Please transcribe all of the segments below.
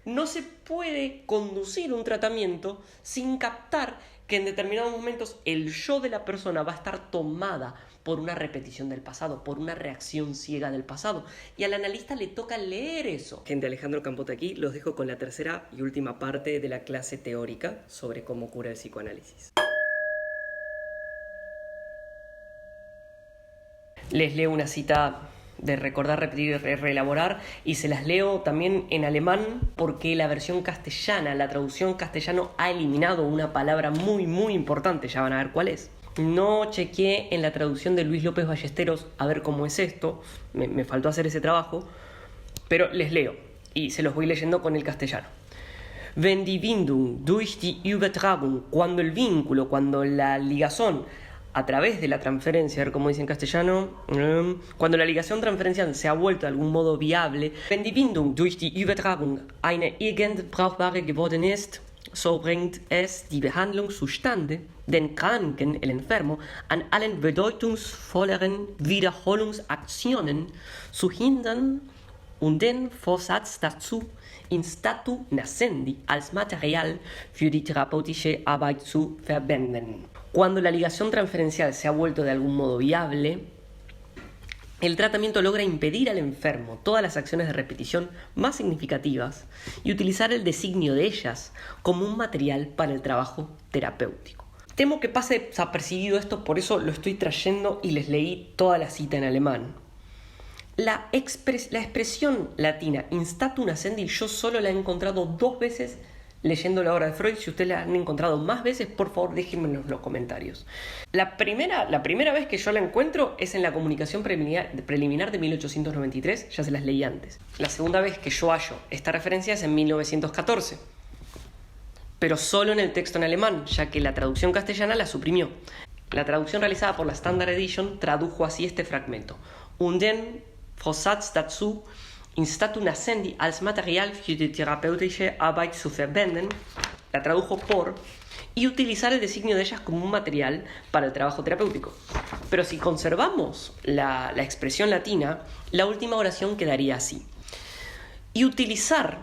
no se puede conducir un tratamiento sin captar que en determinados momentos el yo de la persona va a estar tomada por una repetición del pasado, por una reacción ciega del pasado. Y al analista le toca leer eso. Gente, Alejandro Campota aquí. Los dejo con la tercera y última parte de la clase teórica sobre cómo cura el psicoanálisis. Les leo una cita de recordar, repetir y reelaborar, y se las leo también en alemán porque la versión castellana, la traducción castellano ha eliminado una palabra muy muy importante, ya van a ver cuál es. No chequeé en la traducción de Luis López Ballesteros a ver cómo es esto, me faltó hacer ese trabajo, pero les leo y se los voy leyendo con el castellano. Wenn die Bindung durch die Übertragung, cuando el vínculo, cuando la ligazón a través de la transferencia, a ver cómo dice en castellano, cuando la ligación transferencial se ha vuelto de algún modo viable, wenn die Bindung durch die Übertragung eine irgend brauchbare geworden ist, so bringt es die Behandlung zustande, den Kranken, el enfermo, an allen bedeutungsvolleren Wiederholungsaktionen zu hindern und den Vorsatz dazu in statu nascendi als Material für die therapeutische Arbeit zu verwenden. Cuando la ligación transferencial se ha vuelto de algún modo viable, el tratamiento logra impedir al enfermo todas las acciones de repetición más significativas y utilizar el designio de ellas como un material para el trabajo terapéutico. Temo que pase desapercibido esto, por eso lo estoy trayendo y les leí toda la cita en alemán. La expresión latina in statu nascendi yo solo la he encontrado 2 veces leyendo la obra de Freud. Si ustedes la han encontrado más veces, por favor déjenme en los comentarios. La primera vez que yo la encuentro es en la comunicación preliminar de 1893, ya se las leí antes. La segunda vez que yo hallo esta referencia es en 1914, pero solo en el texto en alemán, ya que la traducción castellana la suprimió. La traducción realizada por la Standard Edition tradujo así este fragmento. Und den Vorsatz dazu in statu nascendi als Material für die therapeutische Arbeit zu verwenden, la tradujo por, y utilizar el designio de ellas como un material para el trabajo terapéutico. Pero si conservamos la expresión latina, la última oración quedaría así. Y utilizar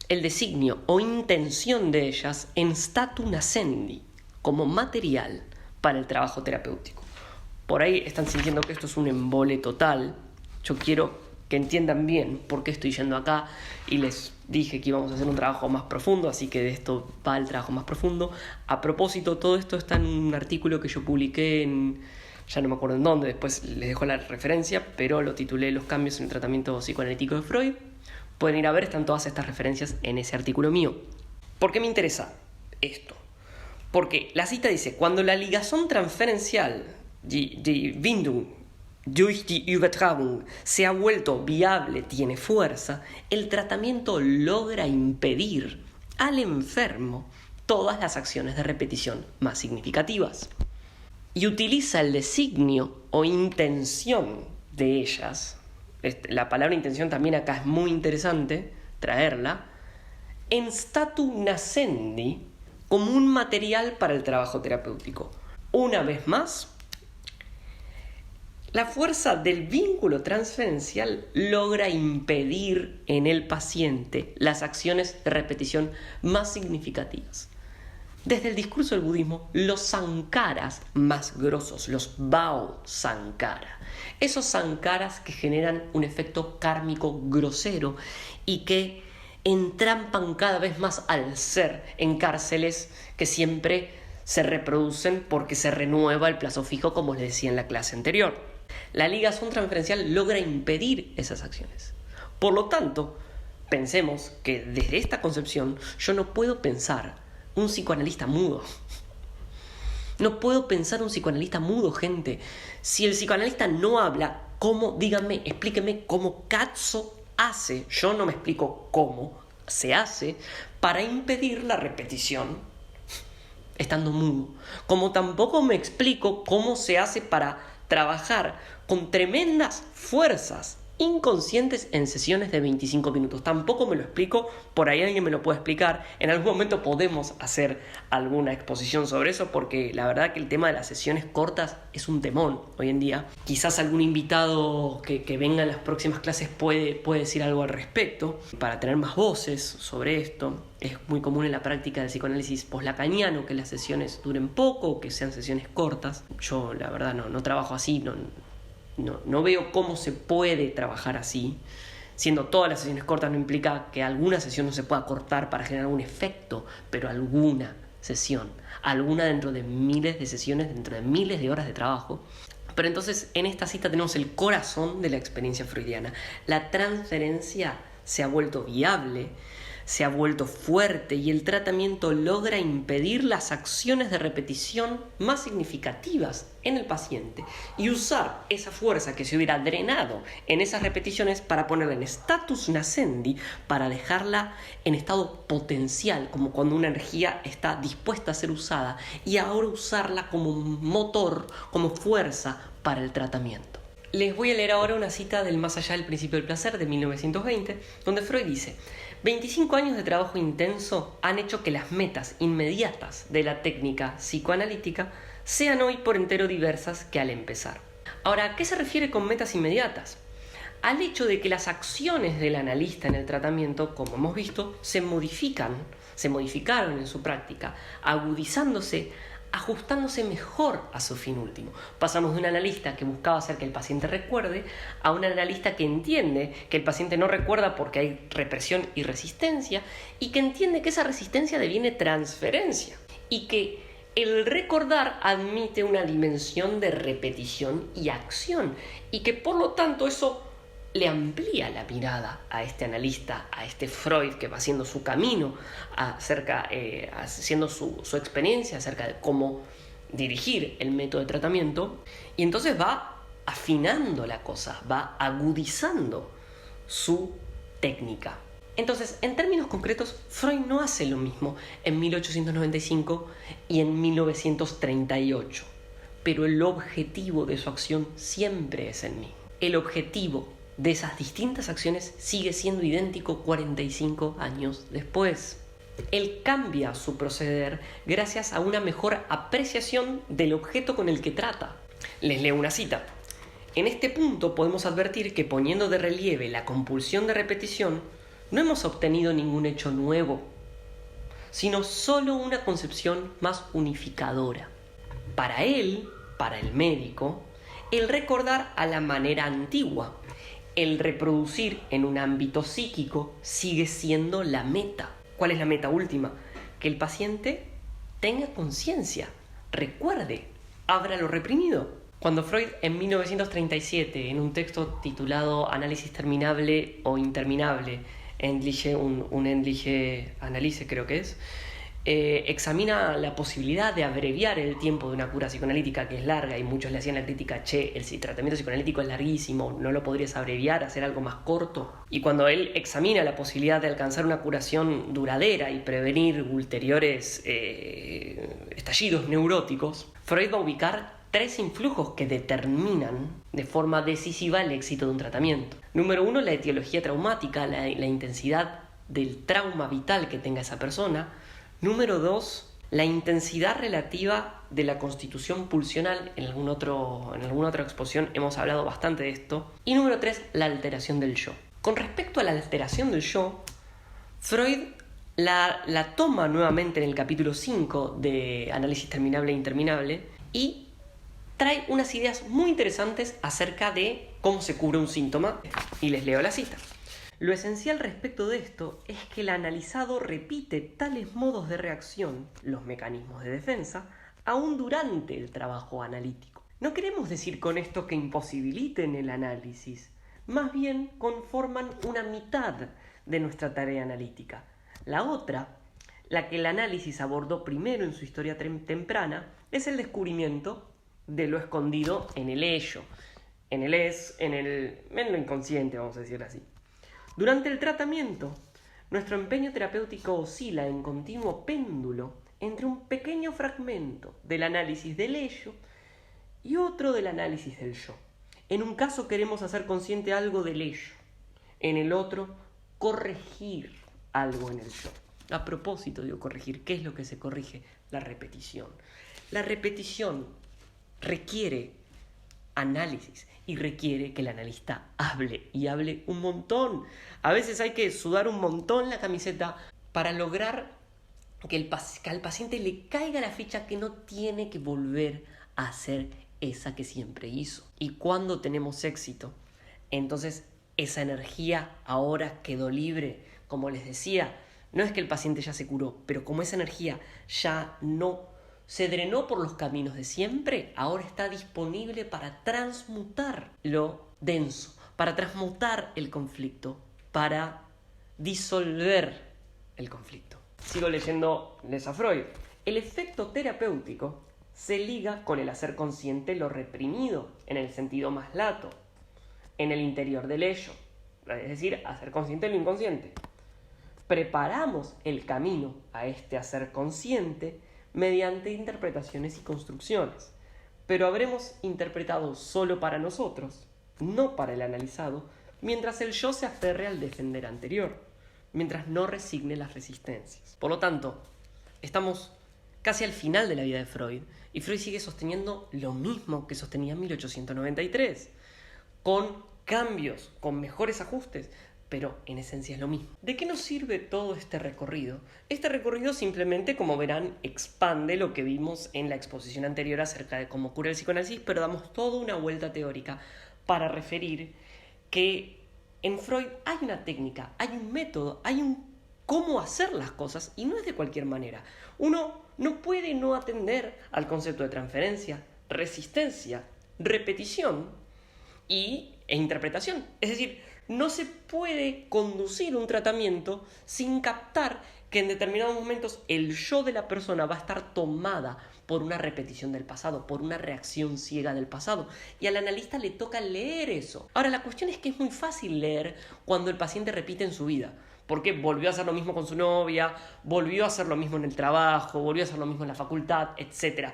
el designio o intención de ellas en statu nascendi como material para el trabajo terapéutico. Por ahí están sintiendo que esto es un embole total. Yo quiero que entiendan bien por qué estoy yendo acá y les dije que íbamos a hacer un trabajo más profundo, así que de esto va el trabajo más profundo. A propósito, todo esto está en un artículo que yo publiqué en, ya no me acuerdo en dónde, después les dejo la referencia, pero lo titulé Los cambios en el tratamiento psicoanalítico de Freud. Pueden ir a ver, están todas estas referencias en ese artículo mío. ¿Por qué me interesa esto? Porque la cita dice, cuando la ligazón transferencial, die Bindung durch die Übertragung se ha vuelto viable, tiene fuerza, el tratamiento logra impedir al enfermo todas las acciones de repetición más significativas y utiliza el designio o intención de ellas. La palabra intención también acá es muy interesante traerla, en statu nascendi como un material para el trabajo terapéutico. Una vez más, la fuerza del vínculo transferencial logra impedir en el paciente las acciones de repetición más significativas. Desde el discurso del budismo, los sankaras más grosos, los Bao Sankara, esos sankaras que generan un efecto kármico grosero y que entrampan cada vez más al ser en cárceles que siempre se reproducen porque se renueva el plazo fijo, como les decía en la clase anterior. La ligación transferencial logra impedir esas acciones. Por lo tanto, pensemos que desde esta concepción yo no puedo pensar un psicoanalista mudo. No puedo pensar un psicoanalista mudo, gente. Si el psicoanalista no habla, ¿cómo? Díganme, explíquenme cómo cazzo hace, yo no me explico cómo se hace, para impedir la repetición estando mudo. Como tampoco me explico cómo se hace para trabajar con tremendas fuerzas inconscientes en sesiones de 25 minutos. Tampoco me lo explico, por ahí alguien me lo puede explicar. En algún momento podemos hacer alguna exposición sobre eso, porque la verdad que el tema de las sesiones cortas es un temón hoy en día. Quizás algún invitado que venga en las próximas clases puede decir algo al respecto, para tener más voces sobre esto. Es muy común en la práctica del psicoanálisis poslacaniano que las sesiones duren poco o que sean sesiones cortas. Yo la verdad no trabajo así, no veo cómo se puede trabajar así. Siendo todas las sesiones cortas no implica que alguna sesión no se pueda cortar para generar un efecto, pero alguna sesión, alguna dentro de miles de sesiones, dentro de miles de horas de trabajo. Pero entonces en esta cita tenemos el corazón de la experiencia freudiana. La transferencia se ha vuelto viable, se ha vuelto fuerte y el tratamiento logra impedir las acciones de repetición más significativas en el paciente y usar esa fuerza que se hubiera drenado en esas repeticiones para ponerla en status nascendi, para dejarla en estado potencial, como cuando una energía está dispuesta a ser usada, y ahora usarla como motor, como fuerza para el tratamiento. Les voy a leer ahora una cita del Más allá del principio del placer de 1920, donde Freud dice: 25 años de trabajo intenso han hecho que las metas inmediatas de la técnica psicoanalítica sean hoy por entero diversas que al empezar. Ahora, ¿a qué se refiere con metas inmediatas? Al hecho de que las acciones del analista en el tratamiento, como hemos visto, se modificaron en su práctica, agudizándose, ajustándose mejor a su fin último. Pasamos de un analista que buscaba hacer que el paciente recuerde a un analista que entiende que el paciente no recuerda porque hay represión y resistencia, y que entiende que esa resistencia deviene transferencia y que el recordar admite una dimensión de repetición y acción, y que por lo tanto eso le amplía la mirada a este analista, a este Freud que va haciendo su camino, haciendo su experiencia acerca de cómo dirigir el método de tratamiento, y entonces va afinando la cosa, va agudizando su técnica. Entonces, en términos concretos, Freud no hace lo mismo en 1895 y en 1938, pero el objetivo de su acción siempre es el mismo. El objetivo de esas distintas acciones sigue siendo idéntico 45 años después. Él cambia su proceder gracias a una mejor apreciación del objeto con el que trata. Les leo una cita. En este punto podemos advertir que, poniendo de relieve la compulsión de repetición, no hemos obtenido ningún hecho nuevo, sino solo una concepción más unificadora. Para él, para el médico, el recordar a la manera antigua, el reproducir en un ámbito psíquico, sigue siendo la meta. ¿Cuál es la meta última? Que el paciente tenga conciencia, recuerde, abra lo reprimido. Cuando Freud en 1937, en un texto titulado Análisis terminable o interminable, un Endliche Analyse creo que es, examina la posibilidad de abreviar el tiempo de una cura psicoanalítica que es larga, y muchos le hacían la crítica: che, el tratamiento psicoanalítico es larguísimo, ¿no lo podrías abreviar, hacer algo más corto? Y cuando él examina la posibilidad de alcanzar una curación duradera y prevenir ulteriores estallidos neuróticos, Freud va a ubicar 3 influjos que determinan de forma decisiva el éxito de un tratamiento. Número 1, la etiología traumática, la intensidad del trauma vital que tenga esa persona. Número 2, la intensidad relativa de la constitución pulsional. En alguna otra exposición hemos hablado bastante de esto. Y número 3, la alteración del yo. Con respecto a la alteración del yo, Freud la toma nuevamente en el capítulo 5 de Análisis terminable e interminable y trae unas ideas muy interesantes acerca de cómo se cubre un síntoma. Y les leo la cita. Lo esencial respecto de esto es que el analizado repite tales modos de reacción, los mecanismos de defensa, aún durante el trabajo analítico. No queremos decir con esto que imposibiliten el análisis, más bien conforman una mitad de nuestra tarea analítica. La otra, la que el análisis abordó primero en su historia temprana, es el descubrimiento de lo escondido en el ello, en lo inconsciente, vamos a decirlo así. Durante el tratamiento, nuestro empeño terapéutico oscila en continuo péndulo entre un pequeño fragmento del análisis del ello y otro del análisis del yo. En un caso queremos hacer consciente algo del ello, en el otro corregir algo en el yo. A propósito, digo corregir, ¿qué es lo que se corrige? La repetición. La repetición requiere análisis y requiere que el analista hable y hable un montón. A veces hay que sudar un montón la camiseta para lograr que al paciente le caiga la ficha que no tiene que volver a hacer esa que siempre hizo. Y cuando tenemos éxito, entonces esa energía ahora quedó libre. Como les decía, no es que el paciente ya se curó, pero como esa energía ya no se drenó por los caminos de siempre, ahora está disponible para transmutar lo denso, para transmutar el conflicto, para disolver el conflicto. Sigo leyendo a Freud. El efecto terapéutico se liga con el hacer consciente lo reprimido, en el sentido más lato, en el interior del ello, es decir, hacer consciente lo inconsciente. Preparamos el camino a este hacer consciente mediante interpretaciones y construcciones, pero habremos interpretado solo para nosotros, no para el analizado, mientras el yo se aferre al defender anterior, mientras no resigne las resistencias. Por lo tanto, estamos casi al final de la vida de Freud, y Freud sigue sosteniendo lo mismo que sostenía en 1893, con cambios, con mejores ajustes, pero en esencia es lo mismo. ¿De qué nos sirve todo este recorrido? Este recorrido simplemente, como verán, expande lo que vimos en la exposición anterior acerca de cómo cura el psicoanálisis, pero damos toda una vuelta teórica para referir que en Freud hay una técnica, hay un método, hay un cómo hacer las cosas, y no es de cualquier manera. Uno no puede no atender al concepto de transferencia, resistencia, repetición e interpretación. Es decir, no se puede conducir un tratamiento sin captar que en determinados momentos el yo de la persona va a estar tomada por una repetición del pasado, por una reacción ciega del pasado. Y al analista le toca leer eso. Ahora, la cuestión es que es muy fácil leer cuando el paciente repite en su vida. Porque volvió a hacer lo mismo con su novia, volvió a hacer lo mismo en el trabajo, volvió a hacer lo mismo en la facultad, etc.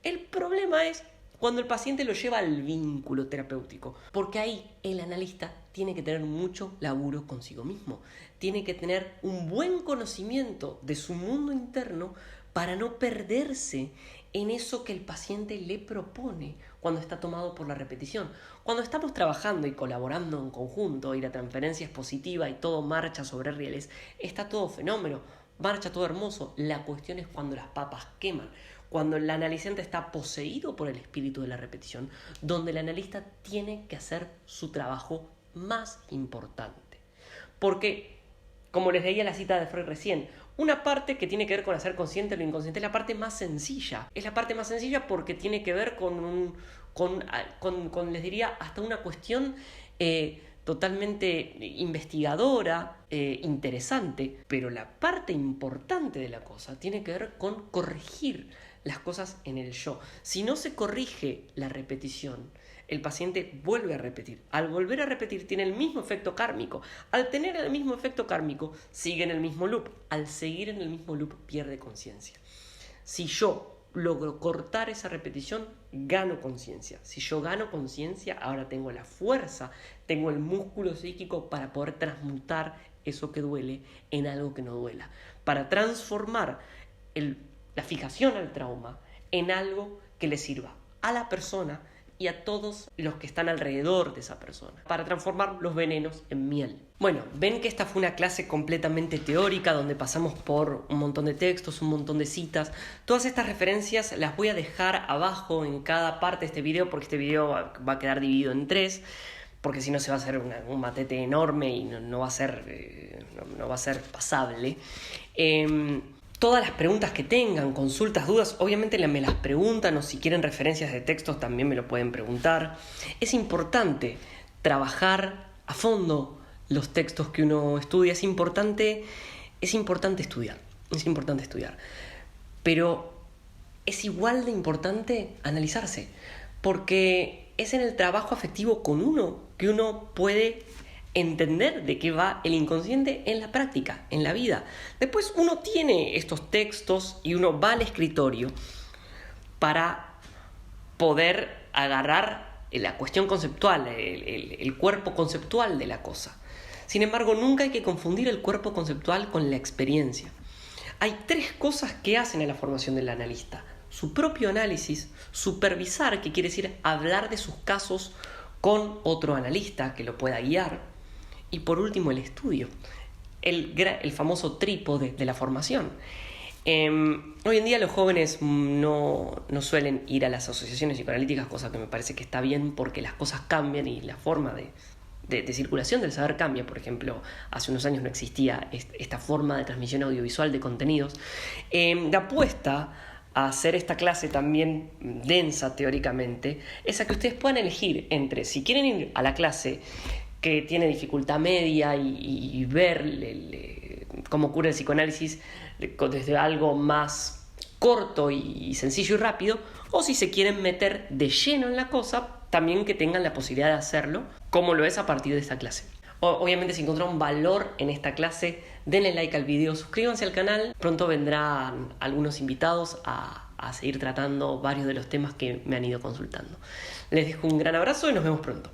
El problema es cuando el paciente lo lleva al vínculo terapéutico, porque ahí el analista tiene que tener mucho laburo consigo mismo, tiene que tener un buen conocimiento de su mundo interno para no perderse en eso que el paciente le propone cuando está tomado por la repetición. Cuando estamos trabajando y colaborando en conjunto y la transferencia es positiva y todo marcha sobre rieles, está todo fenómeno, marcha todo hermoso. La cuestión es cuando las papas queman, cuando el analizante está poseído por el espíritu de la repetición, donde el analista tiene que hacer su trabajo más importante. Porque, como les leía la cita de Freud recién, una parte que tiene que ver con hacer consciente lo inconsciente es la parte más sencilla. Es la parte más sencilla porque tiene que ver con les diría, hasta una cuestión totalmente investigadora, interesante, pero la parte importante de la cosa tiene que ver con corregir las cosas en el yo. Si no se corrige la repetición, el paciente vuelve a repetir. Al volver a repetir tiene el mismo efecto kármico. Al tener el mismo efecto kármico, sigue en el mismo loop. Al seguir en el mismo loop, pierde conciencia. Si yo logro cortar esa repetición, gano conciencia. Si yo gano conciencia, ahora tengo la fuerza, tengo el músculo psíquico para poder transmutar eso que duele en algo que no duela. Para transformar la fijación al trauma en algo que le sirva a la persona y a todos los que están alrededor de esa persona, para transformar los venenos en miel. Bueno, ven que esta fue una clase completamente teórica donde pasamos por un montón de textos, un montón de citas. Todas estas referencias las voy a dejar abajo en cada parte de este video, porque este video va a quedar dividido en 3, porque si no se va a hacer un matete enorme y no va a ser pasable. Todas las preguntas que tengan, consultas, dudas, obviamente me las preguntan, o si quieren referencias de textos también me lo pueden preguntar. Es importante trabajar a fondo los textos que uno estudia, es importante estudiar, pero es igual de importante analizarse, porque es en el trabajo afectivo con uno que uno puede entender de qué va el inconsciente en la práctica, en la vida. Después uno tiene estos textos y uno va al escritorio para poder agarrar la cuestión conceptual, el cuerpo conceptual de la cosa. Sin embargo, nunca hay que confundir el cuerpo conceptual con la experiencia. Hay 3 cosas que hacen a la formación del analista: su propio análisis, supervisar, que quiere decir hablar de sus casos con otro analista que lo pueda guiar, y por último el estudio, el famoso trípode de la formación. Hoy en día los jóvenes no suelen ir a las asociaciones psicoanalíticas, cosa que me parece que está bien porque las cosas cambian y la forma de circulación del saber cambia. Por ejemplo, hace unos años no existía esta forma de transmisión audiovisual de contenidos. La apuesta a hacer esta clase también densa teóricamente es a que ustedes puedan elegir entre, si quieren ir a la clase que tiene dificultad media y ver cómo ocurre el psicoanálisis desde algo más corto y sencillo y rápido, o si se quieren meter de lleno en la cosa, también que tengan la posibilidad de hacerlo, como lo es a partir de esta clase. Obviamente, si encontraron valor en esta clase, denle like al video, suscríbanse al canal. Pronto vendrán algunos invitados a seguir tratando varios de los temas que me han ido consultando. Les dejo un gran abrazo y nos vemos pronto.